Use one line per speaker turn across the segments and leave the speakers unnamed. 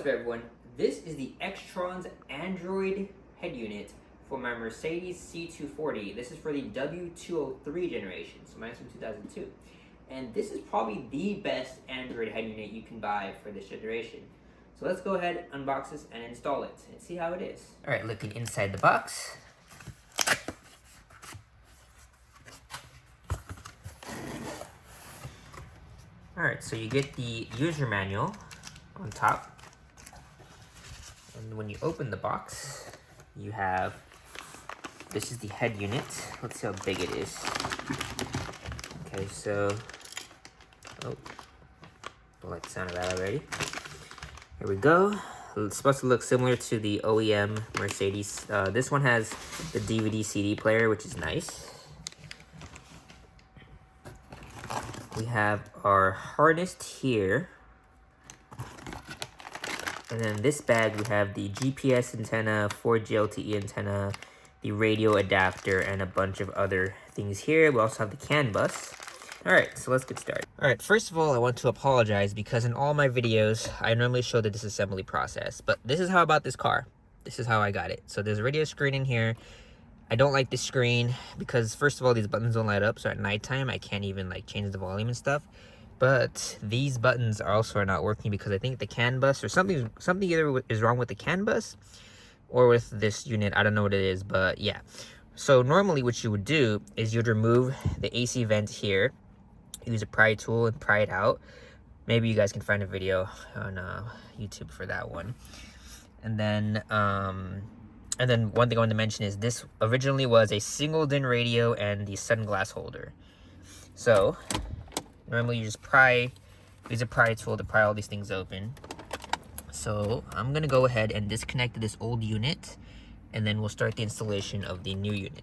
What's up, everyone? This is the Xtron's Android head unit for my Mercedes C240. This is for the W203 generation, so mine's from 2002. And this is probably the best Android head unit you can buy for this generation. So let's go ahead, unbox this, and install it, and see how it is. Alright, looking inside the box. Alright, so you get the user manual on top. And when you open the box, you have, this is the head unit. Let's see how big it is. Okay, so, oh, I like the sound of that already. Here we go. It's supposed to look similar to the OEM Mercedes. This one has the DVD CD player, which is nice. We have our harness here. And then this bag, we have the GPS antenna, 4G LTE antenna, the radio adapter, and a bunch of other things here. We also have the CAN bus. Alright, so let's get started. Alright, first of all, I want to apologize because in all my videos, I normally show the disassembly process. But this is how I bought this car. This is how I got it. So there's a radio screen in here. I don't like this screen because, first of all, these buttons don't light up. So at nighttime, I can't even like change the volume and stuff. But these buttons are not working because I think the CAN bus or something either is wrong with the CAN bus or with this unit. I don't know what it is, but yeah. So normally what you would do is you'd remove the AC vent here, use a pry tool and pry it out. Maybe you guys can find a video on YouTube for that one. And then one thing I want to mention is this originally was a single DIN radio and the sunglass holder. So normally you just use a pry tool to pry all these things open. So I'm gonna go ahead and disconnect this old unit and then we'll start the installation of the new unit.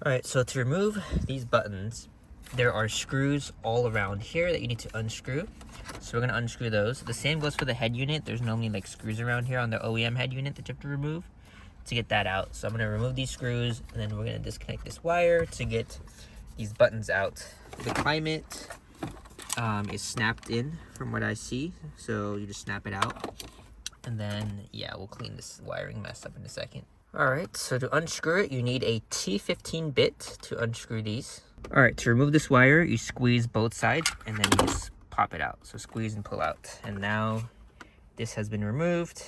All right, so to remove these buttons, there are screws all around here that you need to unscrew. So we're gonna unscrew those. The same goes for the head unit. There's normally like screws around here on the OEM head unit that you have to remove to get that out. So I'm gonna remove these screws and then we're gonna disconnect this wire to get these buttons out. The climate is snapped in from what I see, so you just snap it out, and then yeah, we'll clean this wiring mess up in a second. All right, so to unscrew it, you need a T15 bit to unscrew these. All right, to remove this wire, you squeeze both sides and then you just pop it out. So squeeze and pull out, and now this has been removed.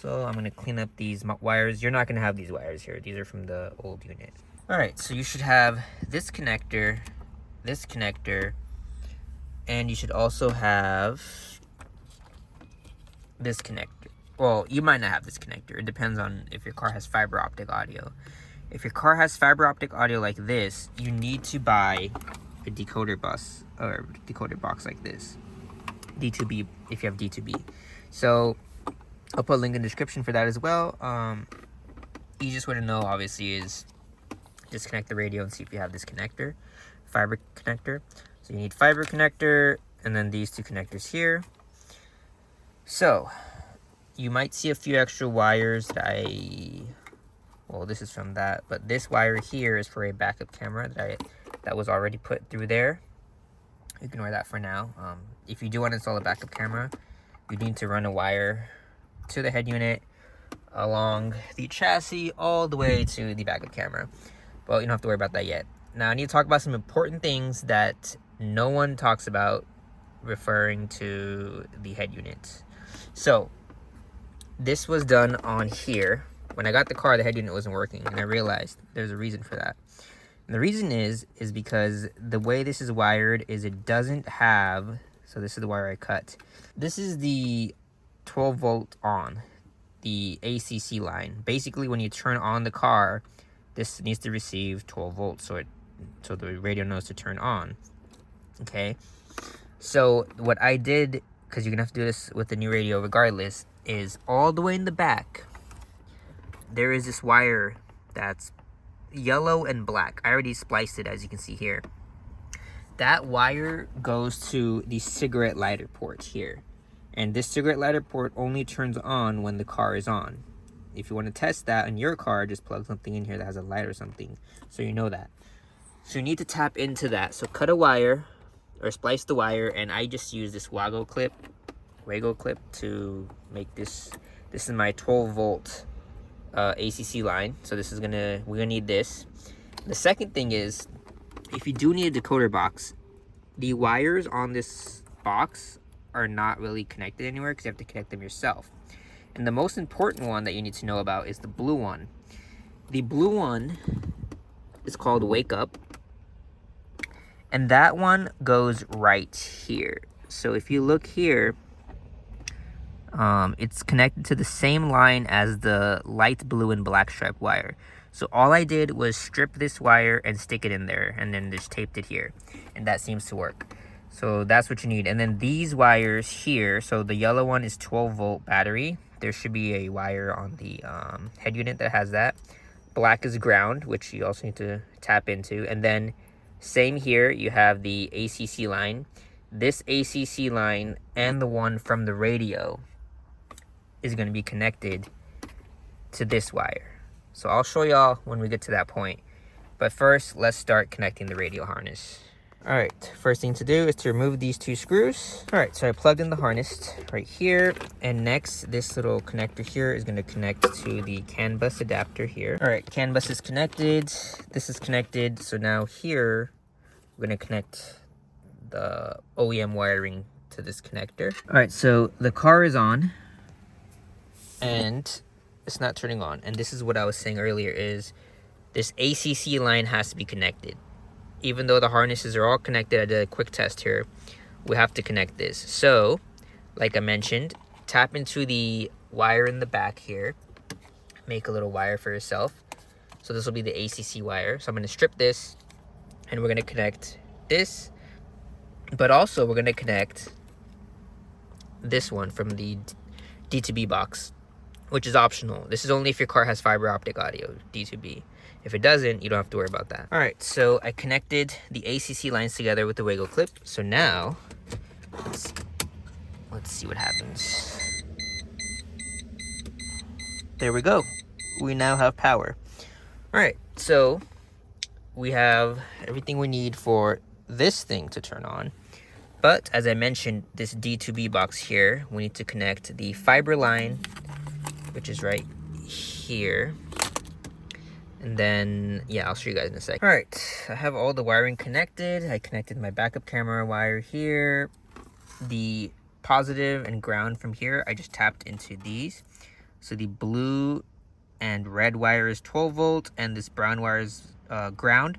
So I'm gonna clean up these wires. You're not gonna have these wires here. These are from the old unit. All right, so you should have this connector, and you should also have this connector. Well, you might not have this connector. It depends on if your car has fiber optic audio. If your car has fiber optic audio like this, you need to buy a decoder bus or decoder box like this. D2B, if you have D2B. So I'll put a link in the description for that as well. Easiest way to know, obviously, is disconnect the radio and see if you have this connector, fiber connector. So you need fiber connector and then these two connectors here. So you might see a few extra wires that well, this is from that, but this wire here is for a backup camera that was already put through there. Ignore that for now. If you do want to install a backup camera, you need to run a wire to the head unit along the chassis all the way to the backup camera. But you don't have to worry about that yet. Now I need to talk about some important things that no one talks about referring to the head unit. So this was done on here. When I got the car, the head unit wasn't working, and I realized there's a reason for that. And the reason is because the way this is wired is it doesn't have, so this is the wire I cut. This is the 12 volt on, the ACC line. Basically, when you turn on the car, this needs to receive 12 volts so the radio knows to turn on. Okay, so what I did, because you're gonna have to do this with the new radio regardless, is all the way in the back there is this wire that's yellow and black. I already spliced it, as you can see here. That wire goes to the cigarette lighter port here, and this cigarette lighter port only turns on when the car is on. If you want to test that on your car, just plug something in here that has a light or something, so you know that. So you need to tap into that. So cut a wire or splice the wire, and I just use this Wago clip Wago clip to make this. This is my 12-volt ACC line. So we're gonna need this. The second thing is, if you do need a decoder box, the wires on this box are not really connected anywhere because you have to connect them yourself. And the most important one that you need to know about is the blue one. The blue one is called Wake Up, and that one goes right here. So if you look here, it's connected to the same line as the light blue and black stripe wire. So all I did was strip this wire and stick it in there, and then just taped it here, and that seems to work. So that's what you need. And then these wires here, so the yellow one is 12-volt battery. There should be a wire on the head unit that has that. Black is ground, which you also need to tap into. And then same here, you have the ACC line. This ACC line and the one from the radio is going to be connected to this wire. So I'll show y'all when we get to that point. But first, let's start connecting the radio harness. All right, first thing to do is to remove these two screws. All right, so I plugged in the harness right here. And next, this little connector here is gonna connect to the CAN bus adapter here. All right, CAN bus is connected. This is connected. So now here, we're gonna connect the OEM wiring to this connector. All right, so the car is on and it's not turning on. And this is what I was saying earlier is this ACC line has to be connected. Even though the harnesses are all connected, I did a quick test here, we have to connect this. So, like I mentioned, tap into the wire in the back here. Make a little wire for yourself. So this will be the ACC wire. So I'm going to strip this, and we're going to connect this. But also, we're going to connect this one from the D2B box, which is optional. This is only if your car has fiber optic audio, D2B. If it doesn't, you don't have to worry about that. All right, so I connected the ACC lines together with the Wago clip. So now, let's see what happens. There we go. We now have power. All right, so we have everything we need for this thing to turn on. But as I mentioned, this D2B box here, we need to connect the fiber line, which is right here. And then, yeah, I'll show you guys in a second. All right, I have all the wiring connected. I connected my backup camera wire here. The positive and ground from here, I just tapped into these. So the blue and red wire is 12-volt, and this brown wire is ground.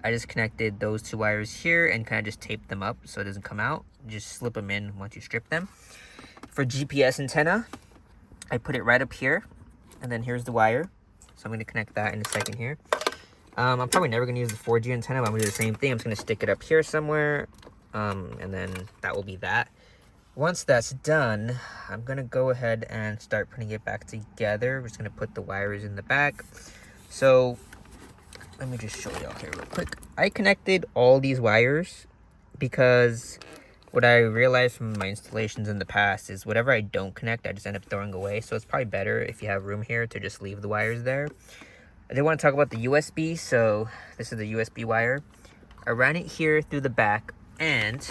I just connected those two wires here and kind of just taped them up so it doesn't come out. Just slip them in once you strip them. For GPS antenna, I put it right up here, and then here's the wire. So I'm going to connect that in a second here. I'm probably never going to use the 4G antenna, but I'm going to do the same thing. I'm just going to stick it up here somewhere, and then that will be that. Once that's done, I'm going to go ahead and start putting it back together. We're just going to put the wires in the back. So let me just show y'all here real quick. I connected all these wires because what I realized from my installations in the past is whatever I don't connect, I just end up throwing away. So it's probably better if you have room here to just leave the wires there. I did want to talk about the USB. So this is the USB wire. I ran it here through the back and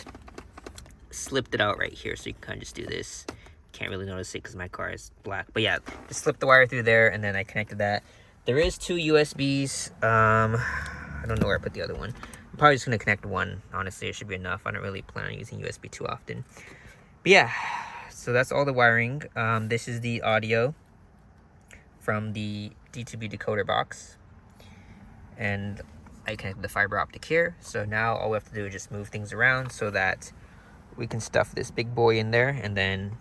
slipped it out right here. So you can kind of just do this. Can't really notice it because my car is black. But yeah, just slipped the wire through there and then I connected that. There is two USBs. I don't know where I put the other one. I'm probably just going to connect one. Honestly, it should be enough. I don't really plan on using USB too often. But yeah, so that's all the wiring. This is the audio from the D2B decoder box. And I connected the fiber optic here. So now all we have to do is just move things around so that we can stuff this big boy in there. And then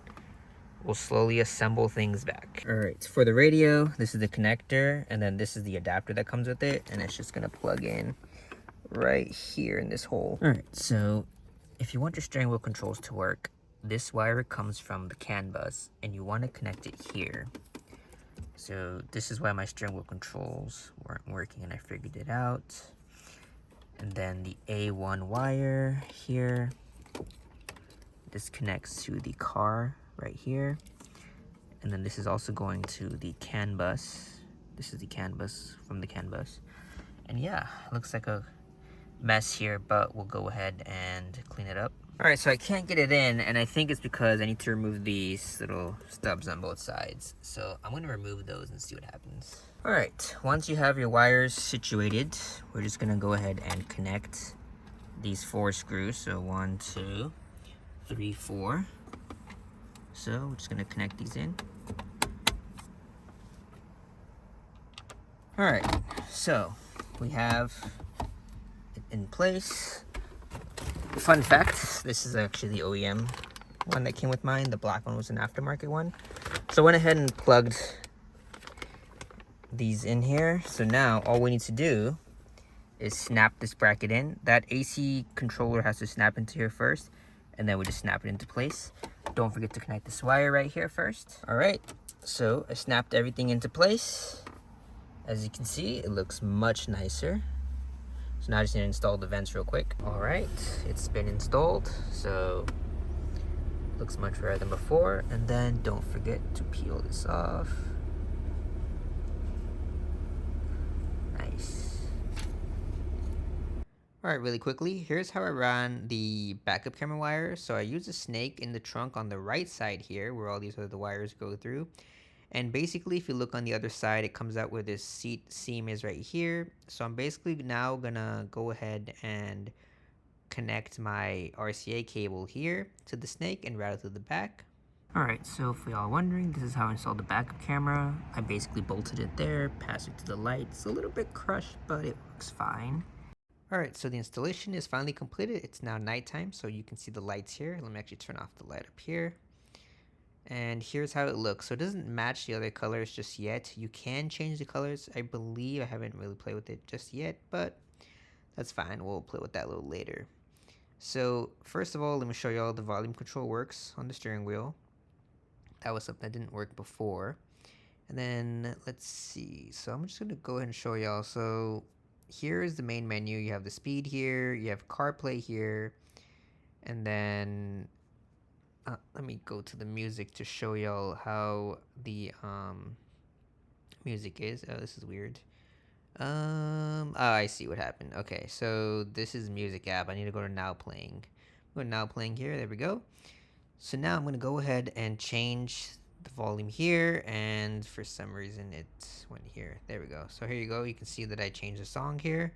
we'll slowly assemble things back. All right, for the radio, this is the connector. And then this is the adapter that comes with it. And it's just going to plug in right here in this hole. All right, so if you want your steering wheel controls to work, this wire comes from the CAN bus and you want to connect it here. So this is why my steering wheel controls weren't working and I figured it out. And then the A1 wire here, this connects to the car right here. And then this is also going to the CAN bus. This is the CAN bus from the CAN bus. And yeah, looks like a mess here, but we'll go ahead and clean it up. Alright, so I can't get it in, and I think it's because I need to remove these little stubs on both sides. So I'm going to remove those and see what happens. Alright, once you have your wires situated, we're just going to go ahead and connect these 4 screws. So 1, 2, 3, 4. So we're just going to connect these in. Alright, so we have it in place. Fun fact, this is actually the OEM one that came with mine. The black one was an aftermarket one. So I went ahead and plugged these in here. So now all we need to do is snap this bracket in. That AC controller has to snap into here first, and then we just snap it into place. Don't forget to connect this wire right here first. All right, so I snapped everything into place. As you can see, it looks much nicer. So now I just need to install the vents real quick. All right, it's been installed, so looks much better than before. And then don't forget to peel this off. Nice. All right, really quickly, here's how I ran the backup camera wire. So I use a snake in the trunk on the right side here, where all these other wires go through. And basically, if you look on the other side, it comes out where this seat seam is right here. So I'm basically now gonna go ahead and connect my RCA cable here to the snake and route it to the back. Alright, so if y'all are wondering, this is how I installed the backup camera. I basically bolted it there, passed it to the light. It's a little bit crushed, but it works fine. Alright, so the installation is finally completed. It's now nighttime, so you can see the lights here. Let me actually turn off the light up here. And here's how it looks. So it doesn't match the other colors just yet. You can change the colors, I believe. I haven't really played with it just yet, but that's fine. We'll play with that a little later. So first of all, let me show you how the volume control works on the steering wheel. That was something that didn't work before. And then let's see. So I'm just gonna go ahead and show y'all. So here is the main menu. You have the speed here, you have CarPlay here, and then let me go to the music to show y'all how the music is. Oh, this is weird. Oh, I see what happened. Okay, so this is music app. I need to go to now playing. Go to now playing here. There we go. So now I'm gonna go ahead and change the volume here, and for some reason it went here. There we go. So here you go. You can see that I changed the song here.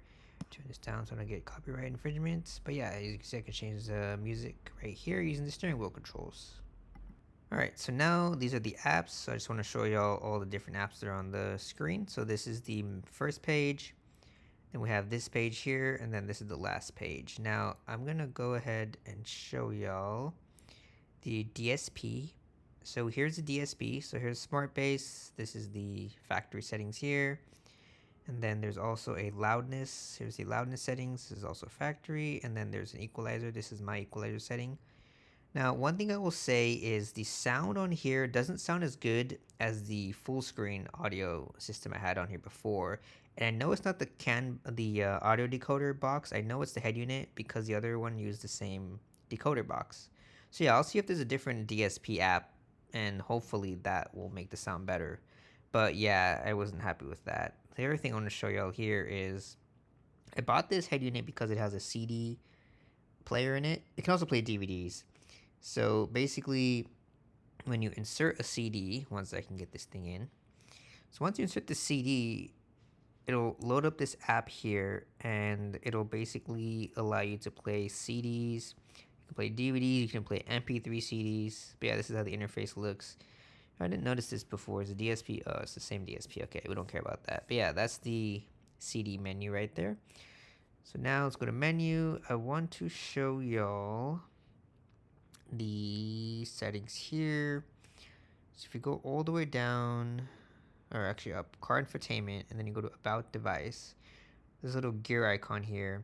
Turn this down so I don't get copyright infringement. But yeah, as you can see, I can change the music right here using the steering wheel controls. Alright, so now these are the apps. So I just want to show y'all all the different apps that are on the screen. So this is the first page. Then we have this page here, and then this is the last page. Now I'm going to go ahead and show y'all the DSP. So here's the DSP. So here's Smart Bass. This is the factory settings here. And then there's also a loudness. Here's the loudness settings. This is also factory. And then there's an equalizer. This is my equalizer setting. Now, one thing I will say is the sound on here doesn't sound as good as the full screen audio system I had on here before. And I know it's not the audio decoder box. I know it's the head unit because the other one used the same decoder box. So yeah, I'll see if there's a different DSP app, and hopefully that will make the sound better. But yeah, I wasn't happy with that. The other thing I want to show y'all here is I bought this head unit because it has a CD player in it. It can also play DVDs. So basically, when you insert a CD, once I can get this thing in. So once you insert the CD, it'll load up this app here, and it'll basically allow you to play CDs. You can play DVDs, you can play MP3 CDs. But yeah, this is how the interface looks. I didn't notice this before. It's a DSP. Oh, it's the same DSP. Okay, we don't care about that. But yeah, that's the CD menu right there. So now let's go to menu. I want to show y'all the settings here. So if you go all the way down, or actually up, car infotainment, and then you go to about device, there's a little gear icon here.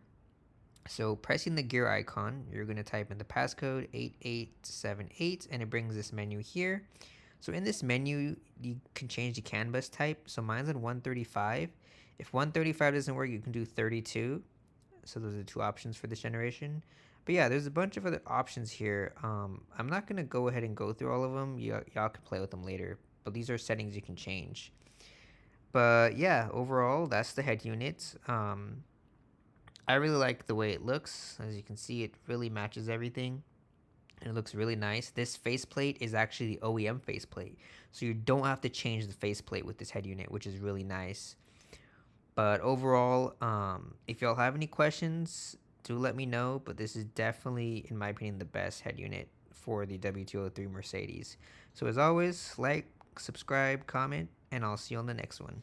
So pressing the gear icon, you're going to type in the passcode 8878, and it brings this menu here. So in this menu, you can change the CAN bus type. So mine's at 135. If 135 doesn't work, you can do 32. So those are the two options for this generation. But yeah, there's a bunch of other options here. I'm not going to go ahead and go through all of them. Y'all can play with them later. But these are settings you can change. But yeah, overall, that's the head unit. I really like the way it looks. As you can see, it really matches everything. And it looks really nice. This faceplate is actually the OEM faceplate. So you don't have to change the faceplate with this head unit, which is really nice. But overall, if y'all have any questions, do let me know. But this is definitely, in my opinion, the best head unit for the W203 Mercedes. So as always, like, subscribe, comment, and I'll see you on the next one.